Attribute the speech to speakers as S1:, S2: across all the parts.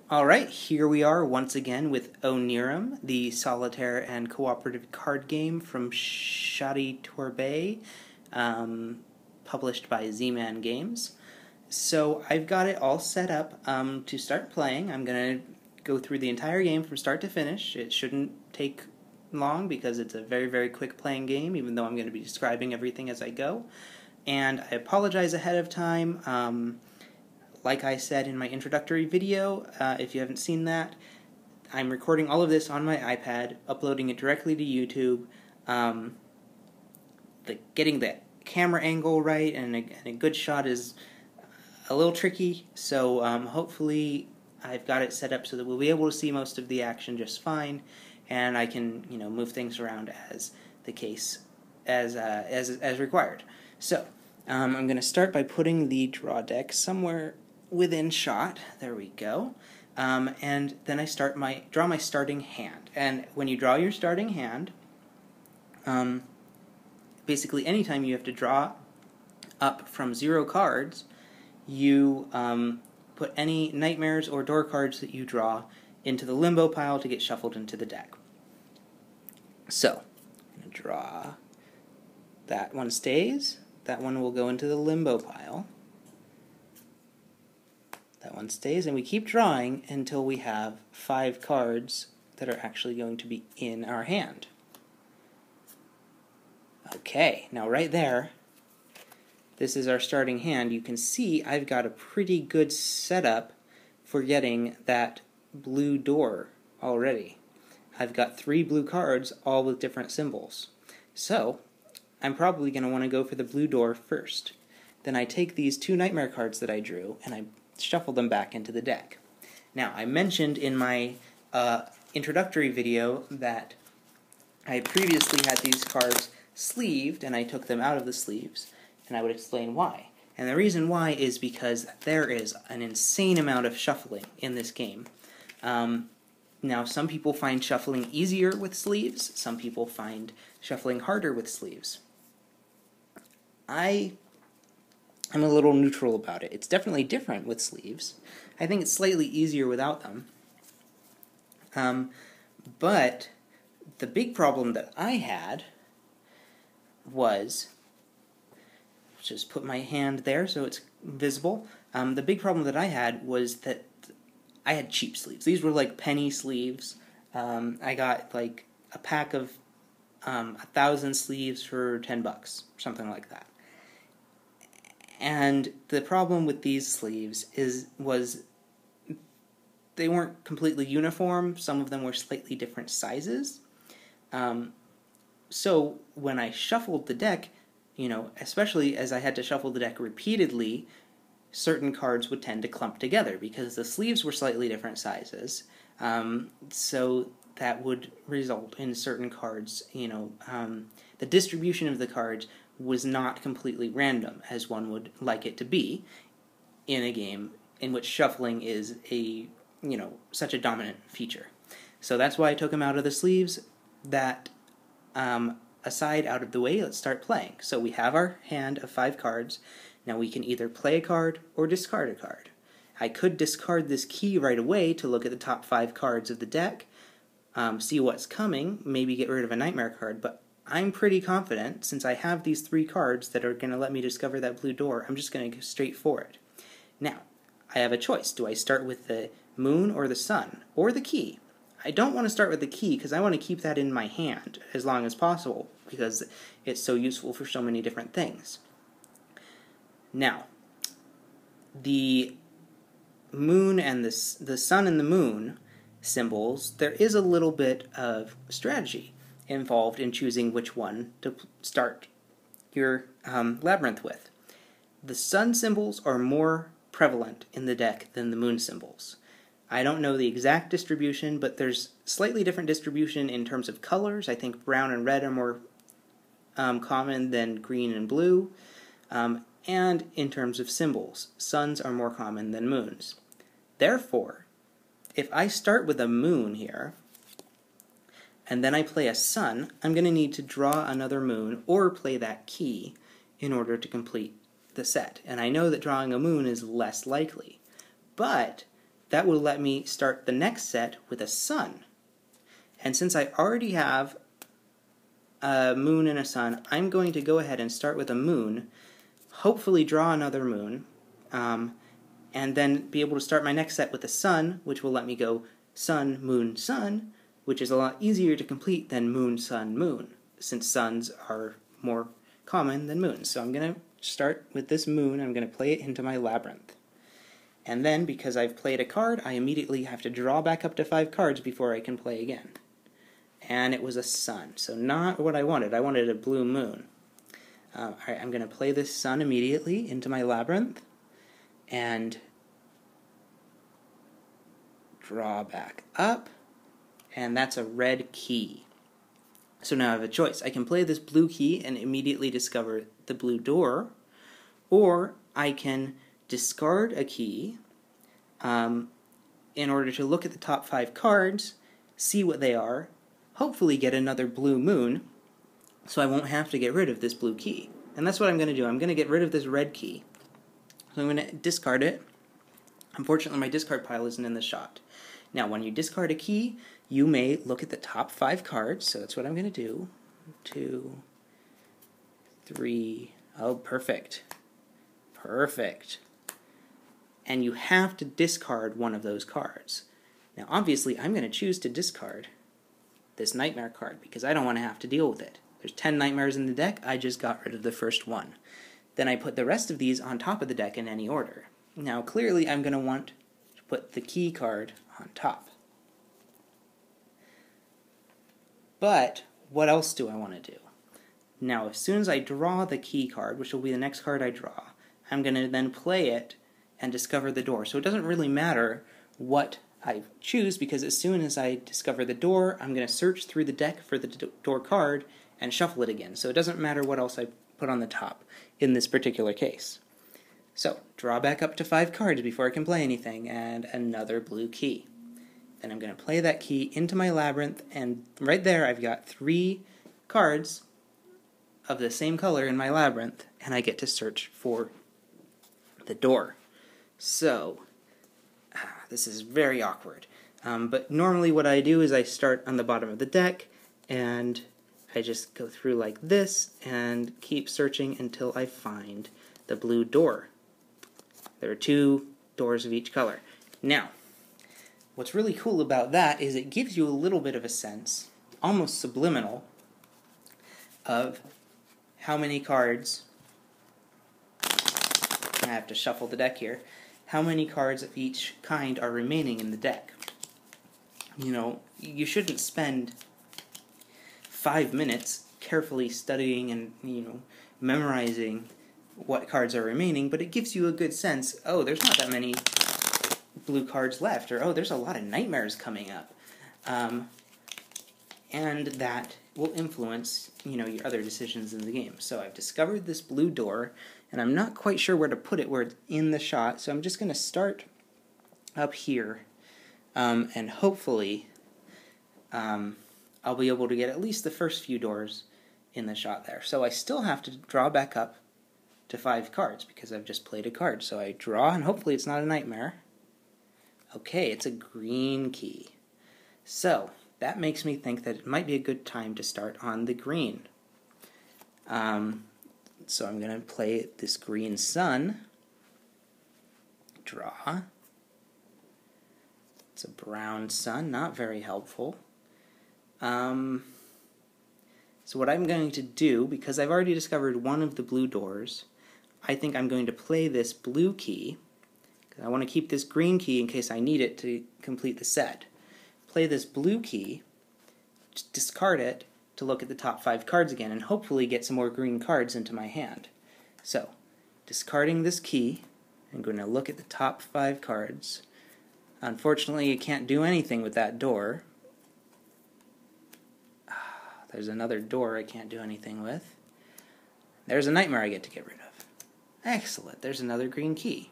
S1: Alright, here we are once again with Onirim, the solitaire and cooperative card game from Shadi Torbay, published by Z-Man Games. So I've got it all set up to start playing. I'm going to go through the entire game from start to finish. It shouldn't take long because it's a very, very quick playing game, even though I'm going to be describing everything as I go. And I apologize ahead of time. Like I said in my introductory video, if you haven't seen that, I'm recording all of this on my iPad, uploading it directly to YouTube. Getting the camera angle right and a good shot is a little tricky, so hopefully I've got it set up so that we'll be able to see most of the action just fine, and I can move things around as the case as required. So I'm going to start by putting the draw deck somewhere within shot. There we go. And then I draw my starting hand. And when you draw your starting hand, basically anytime you have to draw up from 0 cards, you put any nightmares or door cards that you draw into the limbo pile to get shuffled into the deck. So, I'm going to draw. That one stays. That one will go into the limbo pile. That one stays, and we keep drawing until we have 5 cards that are actually going to be in our hand. Okay, now right there, this is our starting hand. You can see I've got a pretty good setup for getting that blue door already. I've got 3 blue cards, all with different symbols. So, I'm probably going to want to go for the blue door first. Then I take these 2 nightmare cards that I drew, and I shuffle them back into the deck. Now, I mentioned in my introductory video that I previously had these cards sleeved, and I took them out of the sleeves, and I would explain why. And the reason why is because there is an insane amount of shuffling in this game. Now, some people find shuffling easier with sleeves, some people find shuffling harder with sleeves. I'm a little neutral about it. It's definitely different with sleeves. I think it's slightly easier without them. But the big problem that I had was, just put my hand there so it's visible. The big problem that I had was that I had cheap sleeves. These were like penny sleeves. I got like a pack of 1,000 sleeves for $10, something like that. And the problem with these sleeves was they weren't completely uniform. Some of them were slightly different sizes. So when I shuffled the deck, especially as I had to shuffle the deck repeatedly, certain cards would tend to clump together because the sleeves were slightly different sizes. So that would result in certain cards, the distribution of the cards was not completely random, as one would like it to be in a game in which shuffling is such a dominant feature. So that's why I took them out of the sleeves. That aside, out of the way, let's start playing. So we have our hand of 5 cards. Now we can either play a card or discard a card. I could discard this key right away to look at the top 5 cards of the deck, see what's coming, maybe get rid of a nightmare card, but I'm pretty confident, since I have these 3 cards that are going to let me discover that blue door, I'm just going to go straight for it. Now, I have a choice. Do I start with the moon or the sun, or the key? I don't want to start with the key, because I want to keep that in my hand as long as possible, because it's so useful for so many different things. Now, the moon and the sun and the moon symbols, there is a little bit of strategy involved in choosing which one to start your labyrinth with. The sun symbols are more prevalent in the deck than the moon symbols. I don't know the exact distribution, but there's slightly different distribution in terms of colors. I think brown and red are more common than green and blue. And in terms of symbols, suns are more common than moons. Therefore, if I start with a moon here, and then I play a sun, I'm going to need to draw another moon or play that key in order to complete the set. And I know that drawing a moon is less likely. But that will let me start the next set with a sun. And since I already have a moon and a sun, I'm going to go ahead and start with a moon, hopefully draw another moon, and then be able to start my next set with a sun, which will let me go sun, sun, which is a lot easier to complete than moon, sun, moon, since suns are more common than moons. So I'm going to start with this moon, I'm going to play it into my labyrinth. And then, because I've played a card, I immediately have to draw back up to 5 cards before I can play again. And it was a sun, so not what I wanted. I wanted a blue moon. Alright, I'm going to play this sun immediately into my labyrinth, and draw back up, and that's a red key. So now I have a choice. I can play this blue key and immediately discover the blue door, or I can discard a key in order to look at the top 5 cards, see what they are, hopefully get another blue moon, so I won't have to get rid of this blue key. And that's what I'm going to do. I'm going to get rid of this red key. So I'm going to discard it. Unfortunately, my discard pile isn't in the shot. Now, when you discard a key, you may look at the top 5 cards, so that's what I'm going to do. 2, 3, oh, perfect. Perfect. And you have to discard one of those cards. Now, obviously, I'm going to choose to discard this nightmare card because I don't want to have to deal with it. There's 10 nightmares in the deck, I just got rid of the first one. Then I put the rest of these on top of the deck in any order. Now, clearly, I'm going to want to put the key card on top. But, what else do I want to do? Now, as soon as I draw the key card, which will be the next card I draw, I'm going to then play it and discover the door. So it doesn't really matter what I choose, because as soon as I discover the door, I'm going to search through the deck for the door card and shuffle it again. So it doesn't matter what else I put on the top in this particular case. So, draw back up to 5 cards before I can play anything, and another blue key. Then I'm going to play that key into my labyrinth, and right there I've got 3 cards of the same color in my labyrinth, and I get to search for the door. So, this is very awkward. But normally what I do is I start on the bottom of the deck, and I just go through like this, and keep searching until I find the blue door. There are 2 doors of each color. Now, what's really cool about that is it gives you a little bit of a sense, almost subliminal, of how many cards, I have to shuffle the deck here, how many cards of each kind are remaining in the deck. You know, you shouldn't spend 5 minutes carefully studying and, memorizing what cards are remaining, but it gives you a good sense, oh, there's not that many blue cards left, or oh, there's a lot of nightmares coming up. And that will influence, your other decisions in the game. So I've discovered this blue door, and I'm not quite sure where to put it where it's in the shot, so I'm just going to start up here, and hopefully I'll be able to get at least the first few doors in the shot there. So I still have to draw back up to 5 cards, because I've just played a card. So I draw, and hopefully it's not a nightmare. Okay, it's a green key. So, that makes me think that it might be a good time to start on the green. So I'm going to play this green sun. Draw. It's a brown sun, not very helpful. So what I'm going to do, because I've already discovered one of the blue doors, I think I'm going to play this blue key. I want to keep this green key in case I need it to complete the set. Play this blue key, just discard it to look at the top 5 cards again, and hopefully get some more green cards into my hand. So, discarding this key, I'm going to look at the top 5 cards. Unfortunately, you can't do anything with that door. There's another door I can't do anything with. There's a nightmare I get to get rid of. Excellent, there's another green key.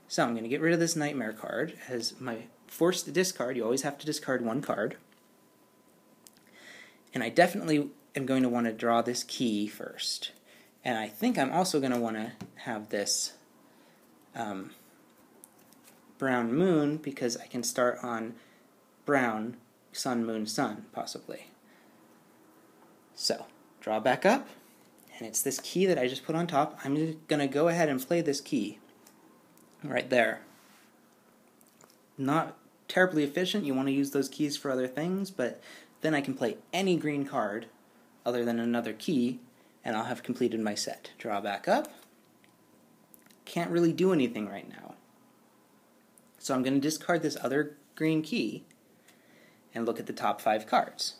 S1: So I'm going to get rid of this nightmare card as my forced discard. You always have to discard 1 card. And I definitely am going to want to draw this key first. And I think I'm also going to want to have this brown moon because I can start on brown sun, moon, sun, possibly. So, draw back up, and it's this key that I just put on top. I'm going to go ahead and play this key right there. Not terribly efficient, you want to use those keys for other things, but then I can play any green card other than another key, and I'll have completed my set. Draw back up. Can't really do anything right now. So I'm going to discard this other green key and look at the top 5 cards.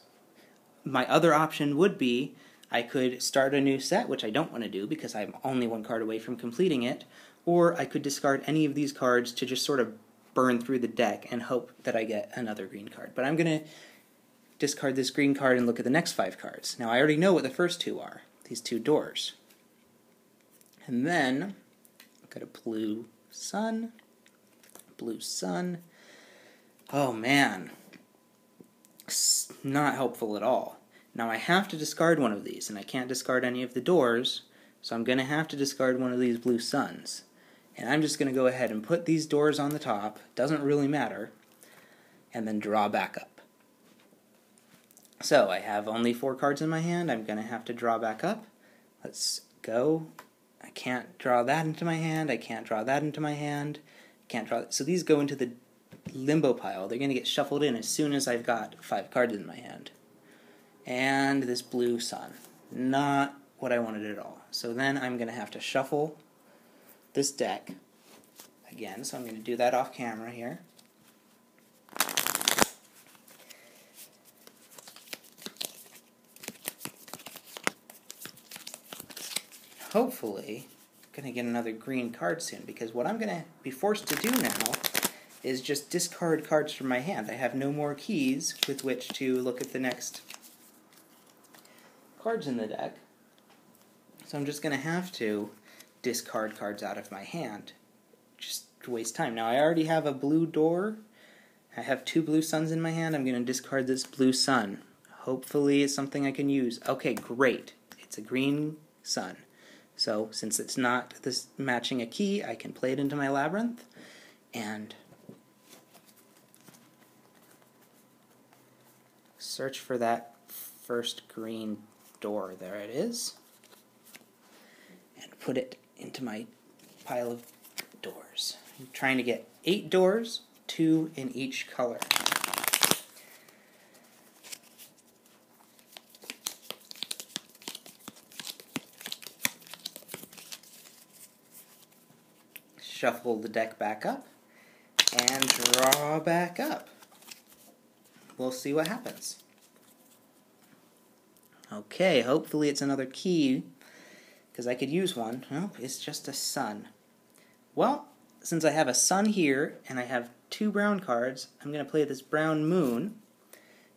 S1: My other option would be I could start a new set, which I don't want to do because I'm only 1 card away from completing it, or I could discard any of these cards to just sort of burn through the deck and hope that I get another green card. But I'm going to discard this green card and look at the next 5 cards. Now I already know what the first 2 are, these 2 doors. And then I've got a blue sun. Oh man, not helpful at all. Now I have to discard one of these, and I can't discard any of the doors, so I'm going to have to discard one of these blue suns. And I'm just going to go ahead and put these doors on the top, doesn't really matter, and then draw back up. So I have only 4 cards in my hand, I'm going to have to draw back up. Let's go. I can't draw that into my hand, I can't draw that into my hand, can't draw. So these go into the limbo pile. They're going to get shuffled in as soon as I've got 5 cards in my hand. And this blue sun. Not what I wanted at all. So then I'm going to have to shuffle this deck again. So I'm going to do that off camera here. Hopefully, I'm going to get another green card soon, because what I'm going to be forced to do now is just discard cards from my hand. I have no more keys with which to look at the next cards in the deck, so I'm just going to have to discard cards out of my hand. Just waste time. Now I already have a blue door. I have 2 blue suns in my hand. I'm going to discard this blue sun. Hopefully it's something I can use. Okay, great. It's a green sun. So since it's not this matching a key, I can play it into my labyrinth and search for that first green door. There it is. And put it into my pile of doors. I'm trying to get 8 doors, 2 in each color. Shuffle the deck back up and draw back up. We'll see what happens. Okay, hopefully it's another key, because I could use one. Nope, it's just a sun. Well, since I have a sun here and I have 2 brown cards, I'm going to play this brown moon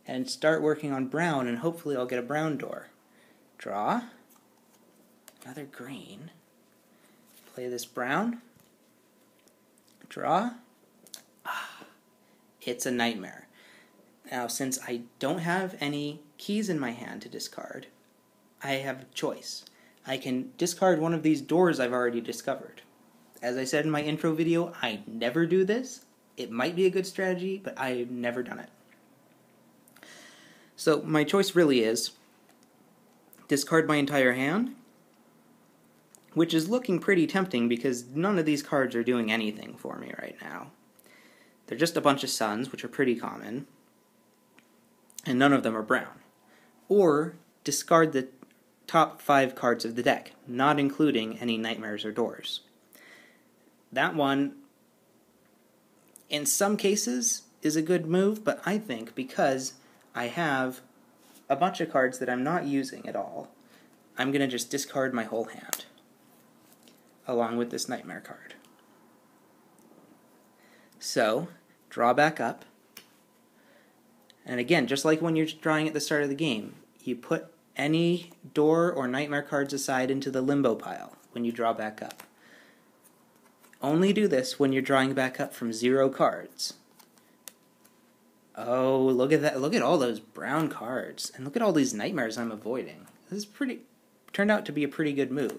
S1: and start working on brown, and hopefully I'll get a brown door. Draw. Another green. Play this brown. Draw. It's a nightmare. Now, since I don't have any keys in my hand to discard, I have a choice. I can discard one of these doors I've already discovered. As I said in my intro video, I never do this. It might be a good strategy, but I've never done it. So my choice really is discard my entire hand, which is looking pretty tempting because none of these cards are doing anything for me right now. They're just a bunch of suns, which are pretty common, and none of them are brown. Or discard the top 5 cards of the deck, not including any nightmares or doors. That one, in some cases, is a good move, but I think because I have a bunch of cards that I'm not using at all, I'm going to just discard my whole hand, along with this nightmare card. So, draw back up. And again, just like when you're drawing at the start of the game, you put any door or nightmare cards aside into the limbo pile when you draw back up. Only do this when you're drawing back up from 0 cards. Oh, look at that. Look at all those brown cards. And look at all these nightmares I'm avoiding. This is turned out to be a pretty good move.